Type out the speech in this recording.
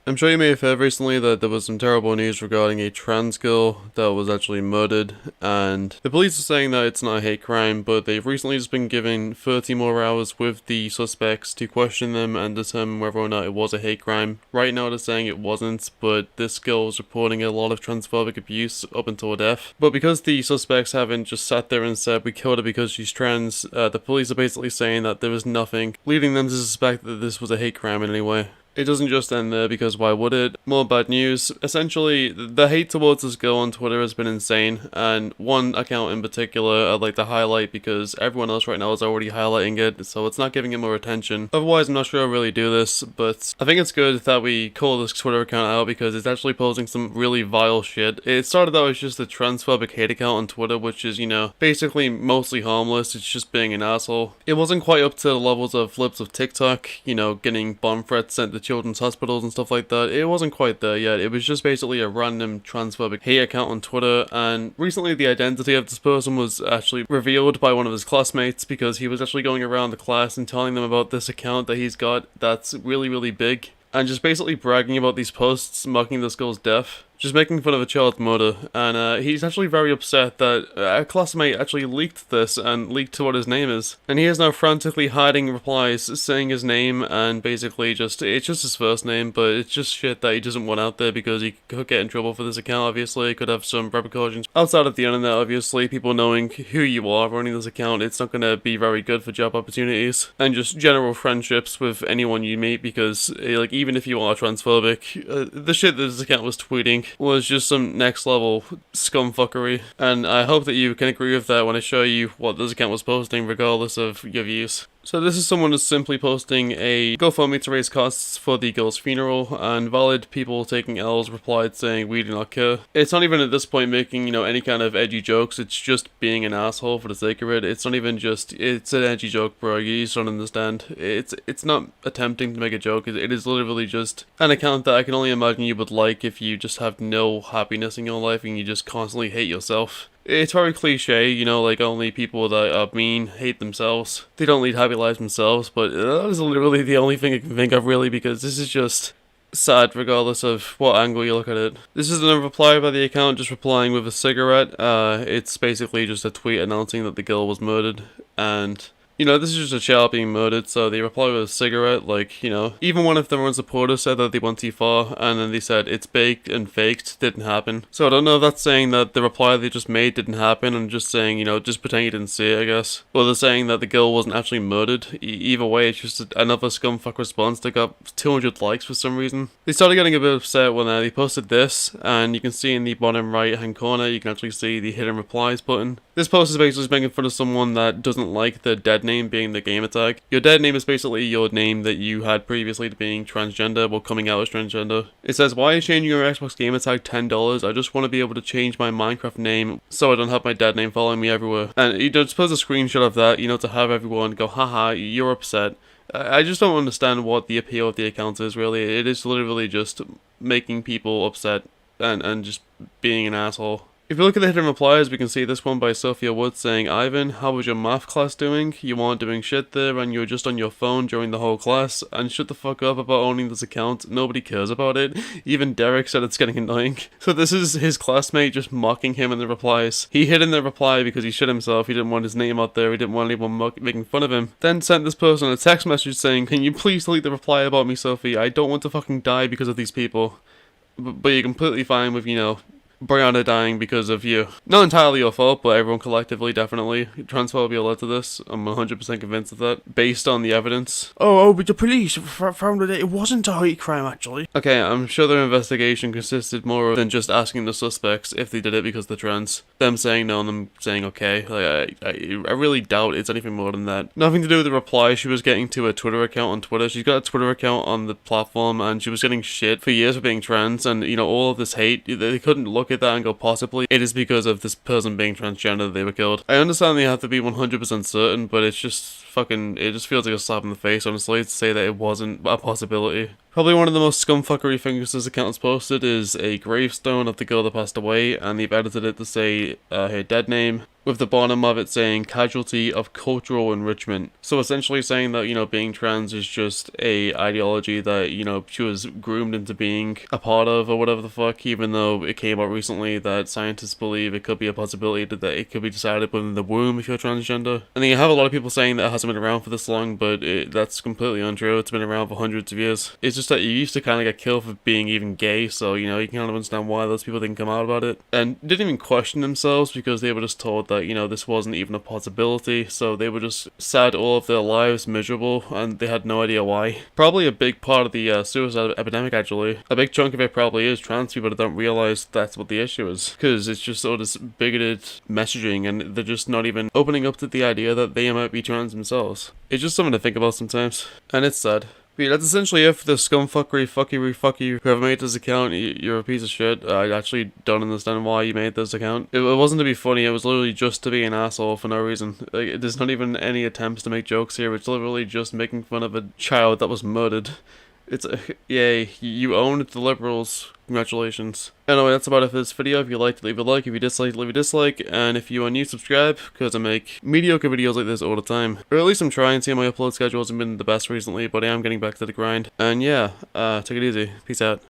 I'm sure you may have heard recently that there was some terrible news regarding a trans girl that was actually murdered, and the police are saying that it's not a hate crime, but they've recently just been given 30 more hours with the suspects to question them and determine whether or not it was a hate crime. Right now they're saying it wasn't, but this girl was reporting a lot of transphobic abuse up until her death. But because the suspects haven't just sat there and said we killed her because she's trans, the police are basically saying that there was nothing leading them to suspect that this was a hate crime in any way. It doesn't just end there, because why would it? More bad news. Essentially, the hate towards this girl on Twitter has been insane, and one account in particular I'd like to highlight because everyone else right now is already highlighting it, so it's not giving it more attention. Otherwise, I'm not sure I'll really do this, but I think it's good that we call this Twitter account out because it's actually posting some really vile shit. It started out as just a transphobic hate account on Twitter, which is, basically mostly harmless. It's just being an asshole. It wasn't quite up to the levels of flips of TikTok, getting bomb threats sent to children's hospitals and stuff like that. It wasn't quite there yet. It was just basically a random transphobic hate account on Twitter, and recently the identity of this person was actually revealed by one of his classmates because he was actually going around the class and telling them about this account that he's got that's really, really big, and just basically bragging about these posts, mocking this girl's death. Just making fun of a child's murder, and he's actually very upset that a classmate actually leaked this and leaked what his name is. And he is now frantically hiding replies, saying his name, and basically it's just his first name, but it's just shit that he doesn't want out there because he could get in trouble for this account, obviously. It could have some repercussions outside of the internet, obviously. People knowing who you are running this account, it's not going to be very good for job opportunities and just general friendships with anyone you meet, because, even if you are transphobic, the shit that this account was tweeting was just some next level scumfuckery, and I hope that you can agree with that when I show you what this account was posting, regardless of your views. So this is someone who's simply posting a GoFundMe to raise costs for the girl's funeral, and valid people taking L's replied saying we do not care. It's not even at this point making, any kind of edgy jokes, it's just being an asshole for the sake of it. It's not even just, it's an edgy joke, bro, you just don't understand. It's not attempting to make a joke, it is literally just an account that I can only imagine you would like if you just have no happiness in your life and you just constantly hate yourself. It's very cliche, only people that are mean hate themselves. They don't lead happy lives themselves, but that is literally the only thing I can think of, really, because this is just sad regardless of what angle you look at it. This is a reply by the account just replying with a cigarette. It's basically just a tweet announcing that the girl was murdered, and this is just a child being murdered, so they reply with a cigarette, even one of their own supporters said that they went too far, and then they said it's baked and faked, didn't happen. So I don't know if that's saying that the reply they just made didn't happen, and just saying, just pretend you didn't see it, I guess. Or they're saying that the girl wasn't actually murdered. Either way, it's just another scumfuck response that got 200 likes for some reason. They started getting a bit upset when they posted this, and you can see in the bottom right hand corner, you can actually see the hidden replies button. This post is basically just making fun of someone that doesn't like the dead name being the gamer tag. Your dead name is basically your name that you had previously to being transgender, or coming out as transgender. It says, why is changing your Xbox gamer tag $10? I just want to be able to change my Minecraft name so I don't have my dead name following me everywhere. And you just post a screenshot of that, to have everyone go, haha, you're upset. I just don't understand what the appeal of the account is, really. It is literally just making people upset and just being an asshole. If you look at the hidden replies, we can see this one by Sophia Wood saying, Ivan, how was your math class doing? You weren't doing shit there and you were just on your phone during the whole class, and shut the fuck up about owning this account, nobody cares about it. Even Derek said it's getting annoying. So this is his classmate just mocking him in the replies. He hid in the reply because he shit himself, he didn't want his name out there, he didn't want anyone making fun of him. Then sent this person a text message saying, can you please delete the reply about me, Sophie? I don't want to fucking die because of these people. But you're completely fine with, Brianna dying because of you. Not entirely your fault, but everyone collectively, definitely. Transphobia led to this. I'm 100% convinced of that, based on the evidence. But the police found that it wasn't a hate crime, actually. Okay, I'm sure their investigation consisted more than just asking the suspects if they did it because they're trans. Them saying no and them saying okay. I really doubt it's anything more than that. Nothing to do with the reply she was getting to a Twitter account on Twitter. She's got a Twitter account on the platform, and she was getting shit for years for being trans, and all of this hate, they couldn't look at that and go, possibly it is because of this person being transgender that they were killed. I understand they have to be 100% certain, but it's just it just feels like a slap in the face, honestly, to say that it wasn't a possibility. Probably one of the most scumfuckery things this account has posted is a gravestone of the girl that passed away, and they've edited it to say her dead name, with the bottom of it saying casualty of cultural enrichment. So essentially saying that, you know, being trans is just a ideology that, you know, she was groomed into being a part of or whatever the fuck, even though it came out recently that scientists believe it could be a possibility that it could be decided within the womb if you're transgender. And then you have a lot of people saying that it hasn't been around for this long, but that's completely untrue. It's been around for hundreds of years. It's just that you used to kind of get killed for being even gay, so, you know, you can kind of understand why those people didn't come out about it. And didn't even question themselves because they were just told that, you know, this wasn't even a possibility, so they were just sad all of their lives, miserable, and they had no idea why. Probably a big part of the suicide epidemic, actually. A big chunk of it probably is trans people that don't realize that's what the issue is, because it's just all this bigoted messaging, and they're just not even opening up to the idea that they might be trans themselves. It's just something to think about sometimes, and it's sad. But yeah, that's essentially it for the scumfuckery, fuck you, whoever made this account, you're a piece of shit. I actually don't understand why you made this account. It wasn't to be funny, it was literally just to be an asshole for no reason. Like, there's not even any attempts to make jokes here, it's literally just making fun of a child that was murdered. It's yay, you owned the liberals. Congratulations. Anyway, that's about it for this video. If you liked it, leave a like. If you disliked, leave a dislike. And if you are new, subscribe, because I make mediocre videos like this all the time. Or at least I'm trying to. My upload schedule hasn't been the best recently, but I am getting back to the grind. And yeah, take it easy. Peace out.